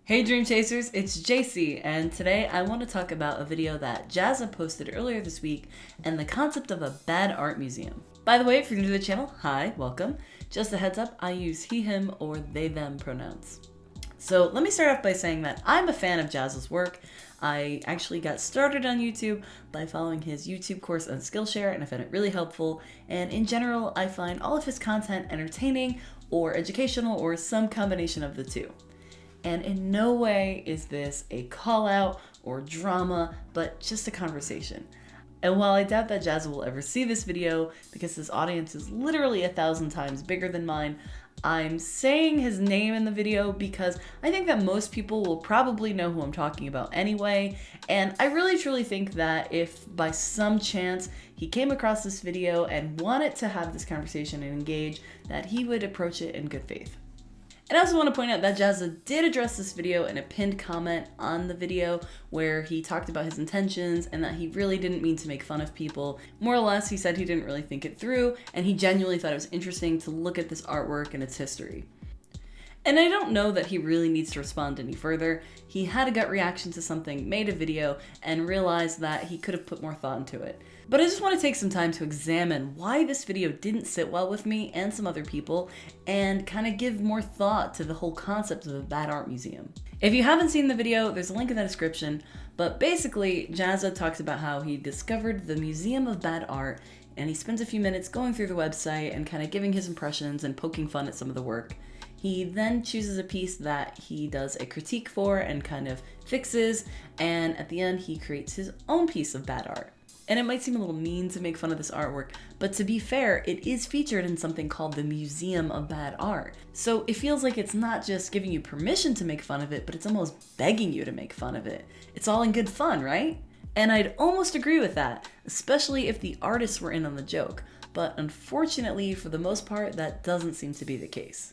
Hey DreamChasers, it's Jacey, and today I want to talk about a video that Jazza posted earlier this week and the concept of a bad art museum. By the way, if you're new to the channel, hi, welcome. Just a heads up, I use he, him, or they, them pronouns. So let me start off by saying that I'm a fan of Jazza's work. I actually got started on YouTube by following his YouTube course on Skillshare, and I found it really helpful. And in general, I find all of his content entertaining or educational or some combination of the two. And in no way is this a call out or drama, but just a conversation. And while I doubt that Jazza will ever see this video because his audience is literally 1,000 times bigger than mine, I'm saying his name in the video because I think that most people will probably know who I'm talking about anyway. And I really truly think that if by some chance he came across this video and wanted to have this conversation and engage, that he would approach it in good faith. And I also want to point out that Jazza did address this video in a pinned comment on the video where he talked about his intentions and that he really didn't mean to make fun of people. More or less, he said he didn't really think it through and he genuinely thought it was interesting to look at this artwork and its history. And I don't know that he really needs to respond any further. He had a gut reaction to something, made a video, and realized that he could have put more thought into it. But I just want to take some time to examine why this video didn't sit well with me and some other people, and kind of give more thought to the whole concept of a bad art museum. If you haven't seen the video, there's a link in the description, but basically Jazza talks about how he discovered the Museum of Bad Art, and he spends a few minutes going through the website and kind of giving his impressions and poking fun at some of the work. He then chooses a piece that he does a critique for and kind of fixes, and at the end he creates his own piece of bad art. And it might seem a little mean to make fun of this artwork, but to be fair, it is featured in something called the Museum of Bad Art. So it feels like it's not just giving you permission to make fun of it, but it's almost begging you to make fun of it. It's all in good fun, right? And I'd almost agree with that, especially if the artists were in on the joke. But unfortunately, for the most part, that doesn't seem to be the case.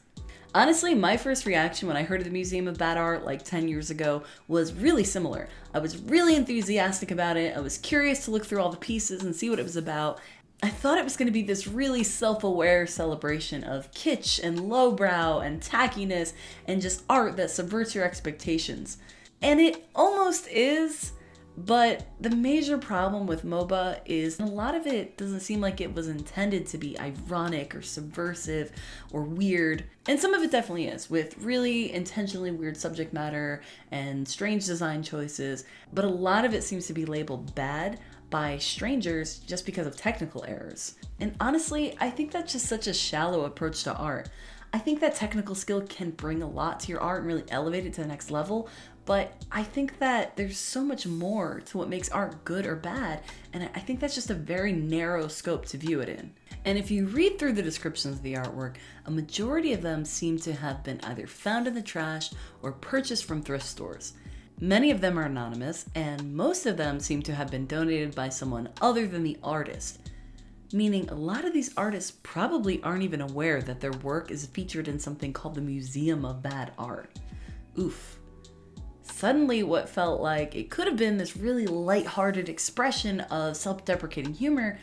Honestly, my first reaction when I heard of the Museum of Bad Art like 10 years ago was really similar. I was really enthusiastic about it. I was curious to look through all the pieces and see what it was about. I thought it was going to be this really self-aware celebration of kitsch and lowbrow and tackiness and just art that subverts your expectations. And it almost is. But the major problem with MOBA is a lot of it doesn't seem like it was intended to be ironic or subversive or weird. And some of it definitely is, with really intentionally weird subject matter and strange design choices. But a lot of it seems to be labeled bad by strangers just because of technical errors. And honestly, I think that's just such a shallow approach to art. I think that technical skill can bring a lot to your art and really elevate it to the next level, but I think that there's so much more to what makes art good or bad, and I think that's just a very narrow scope to view it in. And if you read through the descriptions of the artwork, a majority of them seem to have been either found in the trash or purchased from thrift stores. Many of them are anonymous, and most of them seem to have been donated by someone other than the artist. Meaning a lot of these artists probably aren't even aware that their work is featured in something called the Museum of Bad Art. Oof. Suddenly what felt like it could have been this really lighthearted expression of self-deprecating humor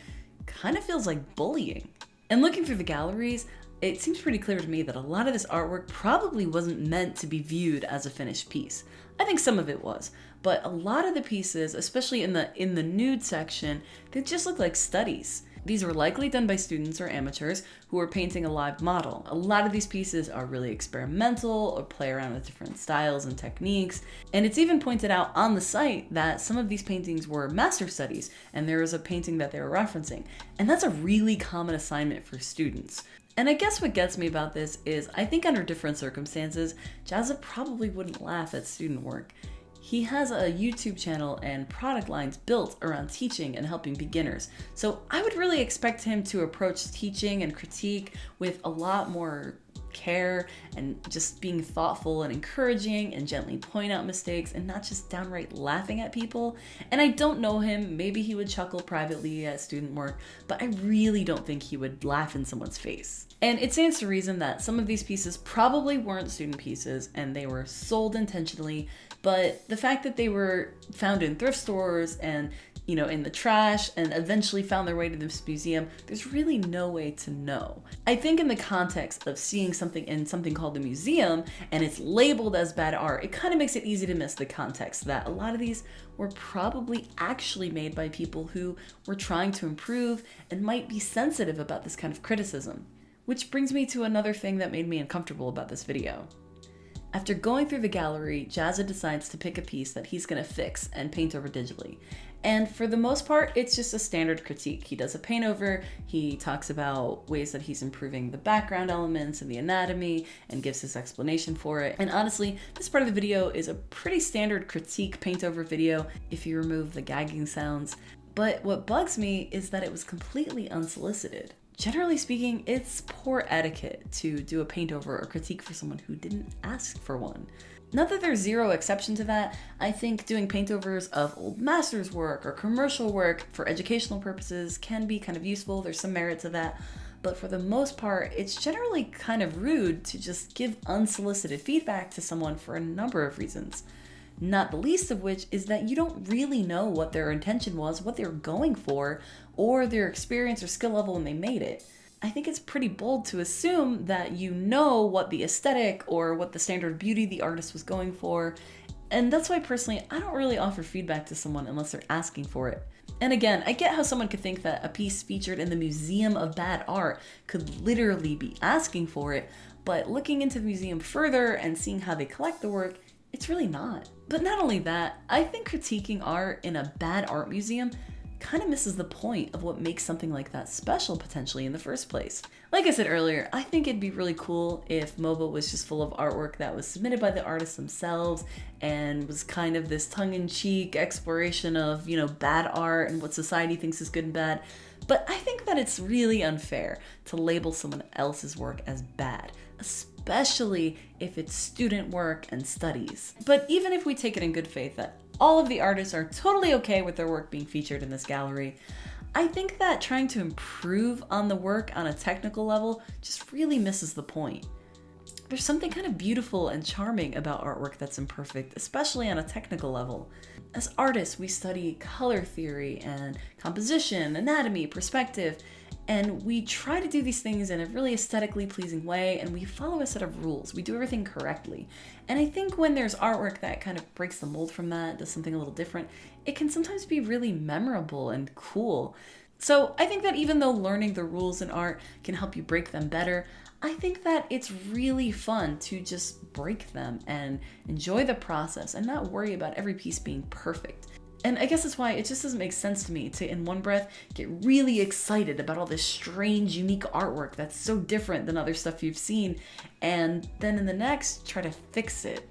kind of feels like bullying. And looking through the galleries, it seems pretty clear to me that a lot of this artwork probably wasn't meant to be viewed as a finished piece. I think some of it was, but a lot of the pieces, especially in the nude section, they just look like studies. These were likely done by students or amateurs who were painting a live model. A lot of these pieces are really experimental or play around with different styles and techniques. And it's even pointed out on the site that some of these paintings were master studies, and there was a painting that they were referencing. And that's a really common assignment for students. And I guess what gets me about this is I think under different circumstances, Jazza probably wouldn't laugh at student work. He has a YouTube channel and product lines built around teaching and helping beginners. So I would really expect him to approach teaching and critique with a lot more care and just being thoughtful and encouraging and gently point out mistakes and not just downright laughing at people. And I don't know him, maybe he would chuckle privately at student work, but I really don't think he would laugh in someone's face. And it stands to reason that some of these pieces probably weren't student pieces and they were sold intentionally, but the fact that they were found in thrift stores and in the trash and eventually found their way to this museum, there's really no way to know. I think in the context of seeing something in something called the museum and it's labeled as bad art, it kind of makes it easy to miss the context that a lot of these were probably actually made by people who were trying to improve and might be sensitive about this kind of criticism. Which brings me to another thing that made me uncomfortable about this video. After going through the gallery, Jazza decides to pick a piece that he's gonna fix and paint over digitally. And for the most part, it's just a standard critique. He does a paint over, he talks about ways that he's improving the background elements and the anatomy and gives his explanation for it. And honestly, this part of the video is a pretty standard critique paint over video if you remove the gagging sounds. But what bugs me is that it was completely unsolicited. Generally speaking, it's poor etiquette to do a paint over or critique for someone who didn't ask for one. Not that there's zero exception to that. I think doing paint overs of old masters work or commercial work for educational purposes can be kind of useful. There's some merit to that. But for the most part, it's generally kind of rude to just give unsolicited feedback to someone for a number of reasons. Not the least of which is that you don't really know what their intention was, what they were going for, or their experience or skill level when they made it. I think it's pretty bold to assume that you know what the aesthetic or what the standard of beauty the artist was going for. And that's why personally, I don't really offer feedback to someone unless they're asking for it. And again, I get how someone could think that a piece featured in the Museum of Bad Art could literally be asking for it, but looking into the museum further and seeing how they collect the work, it's really not. But not only that, I think critiquing art in a bad art museum kind of misses the point of what makes something like that special potentially in the first place. Like I said earlier, I think it'd be really cool if MOBA was just full of artwork that was submitted by the artists themselves and was kind of this tongue-in-cheek exploration of, bad art and what society thinks is good and bad. But I think that it's really unfair to label someone else's work as bad, especially if it's student work and studies. But even if we take it in good faith that all of the artists are totally okay with their work being featured in this gallery, I think that trying to improve on the work on a technical level just really misses the point. There's something kind of beautiful and charming about artwork that's imperfect, especially on a technical level. As artists, we study color theory and composition, anatomy, perspective, and we try to do these things in a really aesthetically pleasing way, and we follow a set of rules. We do everything correctly. And I think when there's artwork that kind of breaks the mold from that, does something a little different, it can sometimes be really memorable and cool. So I think that even though learning the rules in art can help you break them better, I think that it's really fun to just break them and enjoy the process and not worry about every piece being perfect. And I guess that's why it just doesn't make sense to me to, in one breath, get really excited about all this strange, unique artwork that's so different than other stuff you've seen, and then in the next, try to fix it.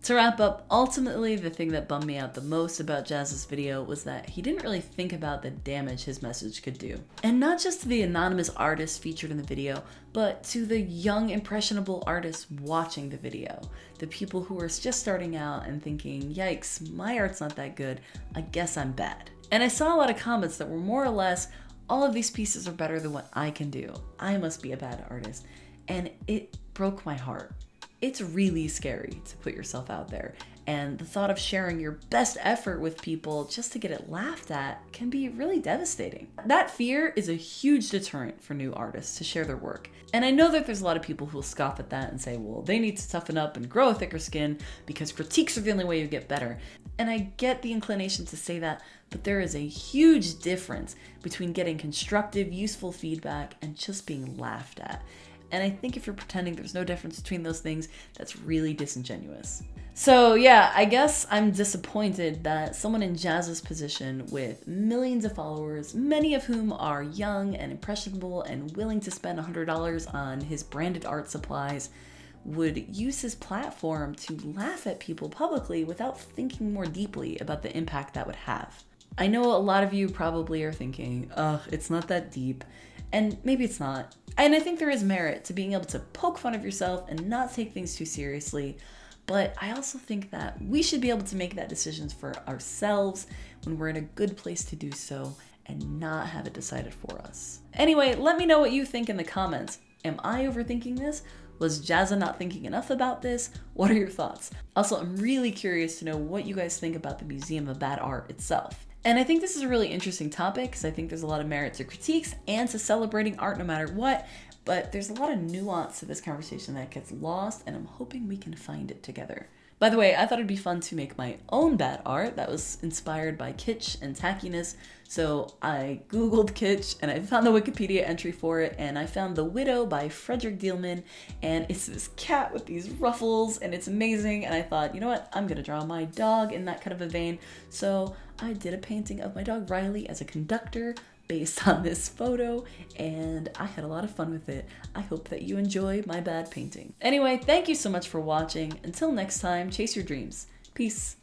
To wrap up, ultimately the thing that bummed me out the most about Jazz's video was that he didn't really think about the damage his message could do. And not just to the anonymous artist featured in the video, but to the young, impressionable artists watching the video. The people who are just starting out and thinking, yikes, my art's not that good, I guess I'm bad. And I saw a lot of comments that were more or less, all of these pieces are better than what I can do. I must be a bad artist. And it broke my heart. It's really scary to put yourself out there, and the thought of sharing your best effort with people just to get it laughed at can be really devastating. That fear is a huge deterrent for new artists to share their work. And I know that there's a lot of people who will scoff at that and say, well, they need to toughen up and grow a thicker skin because critiques are the only way you get better. And I get the inclination to say that, but there is a huge difference between getting constructive, useful feedback and just being laughed at. And I think if you're pretending there's no difference between those things, that's really disingenuous. So yeah, I guess I'm disappointed that someone in Jazz's position with millions of followers, many of whom are young and impressionable and willing to spend $100 on his branded art supplies, would use his platform to laugh at people publicly without thinking more deeply about the impact that would have. I know a lot of you probably are thinking, ugh, it's not that deep. And maybe it's not. And I think there is merit to being able to poke fun of yourself and not take things too seriously. But I also think that we should be able to make that decision for ourselves when we're in a good place to do so and not have it decided for us. Anyway, let me know what you think in the comments. Am I overthinking this? Was Jazza not thinking enough about this? What are your thoughts? Also, I'm really curious to know what you guys think about the Museum of Bad Art itself. And I think this is a really interesting topic because I think there's a lot of merit to critiques and to celebrating art no matter what, but there's a lot of nuance to this conversation that gets lost, and I'm hoping we can find it together. By the way, I thought it'd be fun to make my own bad art that was inspired by kitsch and tackiness, so I googled kitsch and I found the Wikipedia entry for it, and I found The Widow by Frederick Dielman, and it's this cat with these ruffles and it's amazing, and I thought, you know what, I'm gonna draw my dog in that kind of a vein, so I did a painting of my dog Riley as a conductor based on this photo, and I had a lot of fun with it. I hope that you enjoy my bad painting. Anyway, thank you so much for watching. Until next time, chase your dreams. Peace.